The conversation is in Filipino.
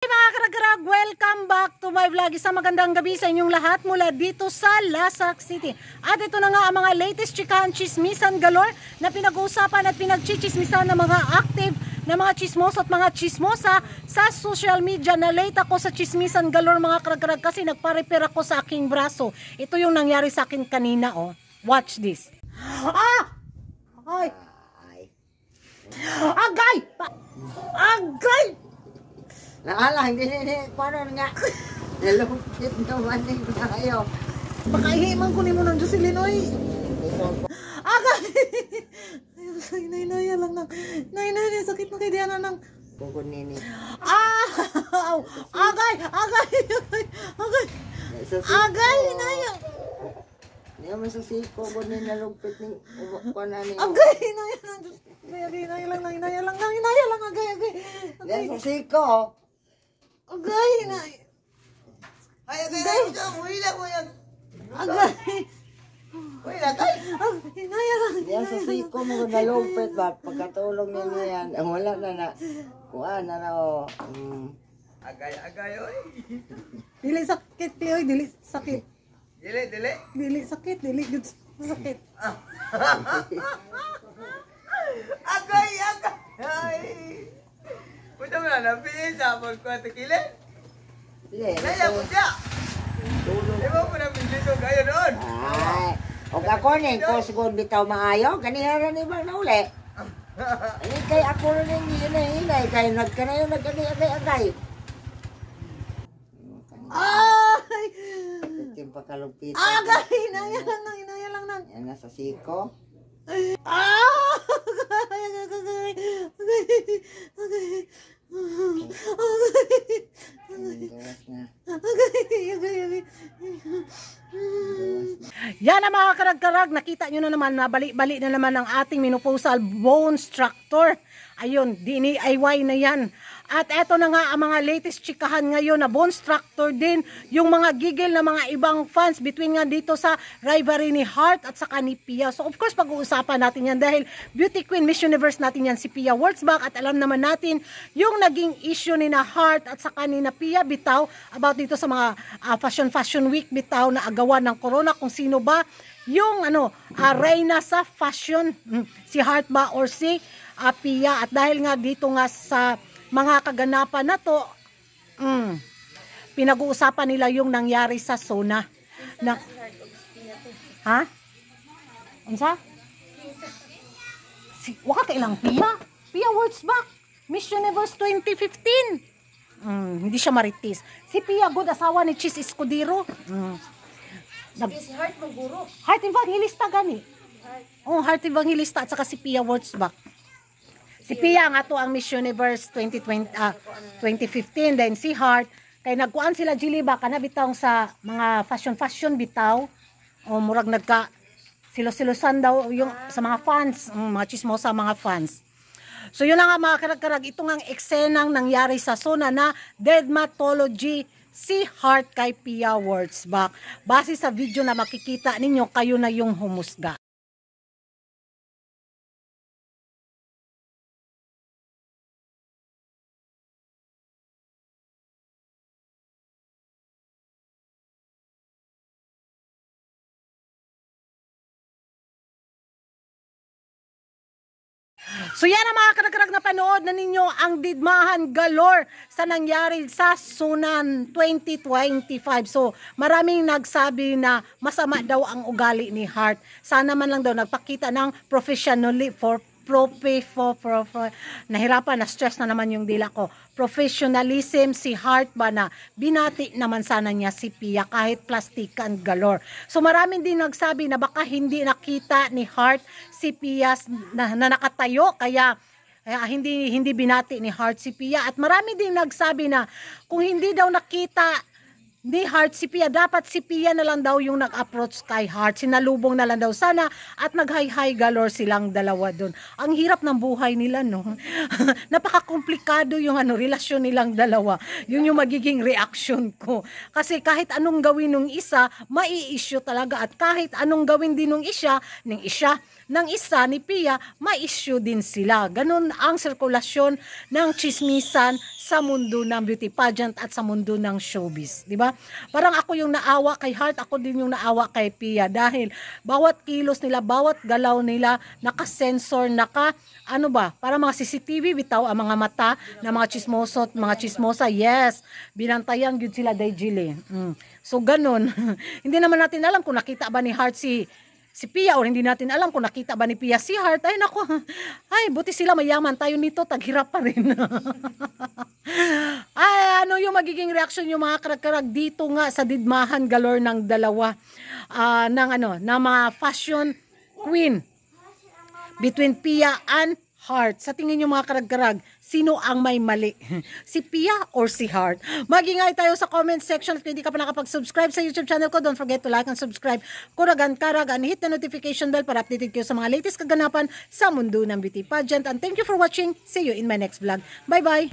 Mga karag-karag, welcome back to my vlog. Isang magandang gabi sa inyong lahat mula dito sa Lasak City. At ito na nga ang mga latest chikahan, chismisan galore na pinag-uusapan at pinagchichismisan ng mga active na mga chismoso at mga chismosa sa social media. Na late ako sa chismisan galore mga karag-karag kasi nagpa-repair ako sa aking braso. Ito yung nangyari sa akin kanina, oh. Watch this. Ay! Agay! Agay! Naala, hindi, paano nga? Nalupit naman yung tayo. Pakahiman ko ni mo ng Jocelyn, oy. Agay! Nay, lang nang. Nay, sakit na kay Diana nang. Kukunini. Agay! Agay, Nay! Hindi naman sa siko ko ni nalupit ni kukunani. Agay, Nay lang, agay. Hindi sa siko. Agay, Nay. Ay, agay. Uy lang. Agay. Uy, agay. Nay lang. Hindi sa siko mo nalupit ba? Pagkatulong niya yan. Wala na. Kuha na o. Agay, oy. Dili sakit, oy. Dili sakit. Dili. Dili sakit, dili good sakit. Agay. Ay. Puta mo na, napiin sa pagkatikilin. Naya mo siya. Iba mo na pinito kayo doon. Ay, o ako rin, kung siguro bitaw maayo, ganihara ni ba na uli. Ay, kay ako rin yung hinay, kayo nagkanayo, nagkagay. Ay! Yung pakalupitan. Agay! Inaya lang. Yan, nasa siko. Yan ang mga karag-karag, nakita nyo na naman, bali na naman ang ating menopausal bone structure. Ayun, DIY na yan. At eto na nga ang mga latest chikahan ngayon na bone structure din, yung mga gigil na mga ibang fans between nga dito sa rivalry ni Heart at saka ni Pia. So of course pag-uusapan natin yan dahil beauty queen Miss Universe natin yan si Pia Wurtzbach at alam naman natin yung naging issue ni na Heart at saka ni na Pia bitaw about dito sa mga fashion week bitaw na agawan ng corona kung sino ba yung reyna sa fashion, si Heart ba or si Pia. At dahil nga dito nga sa mga kaganapan na to, pinag-uusapan nila yung nangyari sa Sona. Ha? Ansa? Waka kailang Pia? Pia Wurtzbach, Miss Universe 2015. Hindi siya maritis. Si Pia, good asawa ni Chis Escudero. Si Heart Maguro. Heart Evangelista gani. Heart Evangelista at saka si Pia Wurtzbach. Si Pia nga to ang Miss Universe 2015, then si Heart kay nagkuan sila Jiliba kana bitaw sa mga fashion bitaw o murag nagka silos-silosan daw yung sa mga fans, mga chismosa mga fans. So yun na nga mga karag-karag, ito nga ang eksenang nangyari sa Sona na dermatology si Heart kay Pia Wurtzbach. Base sa video na makikita ninyo, kayo na yung humusga. So yan ang mga karag-karag na panood na ninyo ang didmahan galore sa nangyari sa Sunan 2025. So maraming nagsabi na masama daw ang ugali ni Heart. Sana man lang daw nagpakita ng professionally nahirapan, na stress na naman yung dila ko. Professionalism si Heart ba na binati naman sana niya si Pia kahit plastikan galore. So maraming din nagsabi na baka hindi nakita ni Heart si Pia na nakatayo kaya hindi binati ni Heart si Pia. At marami din nagsabi na kung hindi daw nakita ni Heart si Pia. Dapat si Pia na lang daw yung nag-approach kay Heart. Sinalubong na lang daw sana at nag-hi-hi galore silang dalawa doon. Ang hirap ng buhay nila, no? Napaka-komplikado yung relasyon nilang dalawa. Yun yung magiging reaction ko. Kasi kahit anong gawin ng isa, mai-issue talaga. At kahit anong gawin din ng isa ni Pia, ma-issue din sila. Ganun ang sirkulasyon ng chismisan sa mundo ng beauty pageant at sa mundo ng showbiz, di ba? Parang ako yung naawa kay Heart, ako din yung naawa kay Pia dahil bawat kilos nila, bawat galaw nila naka-sensor, para mga CCTV bitaw ang mga mata ng mga chismoso at mga chismosa. Yes, binantayan yun sila day Jilly. So ganun. Hindi naman natin alam kung nakita ba ni Heart si Pia or hindi natin alam kung nakita ba ni Pia si Heart. Ay nako, ay buti sila mayaman, tayo nito taghirap pa rin. Ay, ano yung magiging reaction yung mga karag-karag dito nga sa didmahan galore ng dalawa ng mga fashion queen between Pia and Heart. Sa tingin nyo mga karag-karag, sino ang may mali? Si Pia or si Heart? Mag-ingay tayo sa comment section at kung hindi ka pa nakapag-subscribe sa YouTube channel ko, don't forget to like and subscribe. Kuragan-karag and hit the notification bell para updated kayo sa mga latest kaganapan sa mundo ng beauty pageant. And thank you for watching. See you in my next vlog. Bye-bye!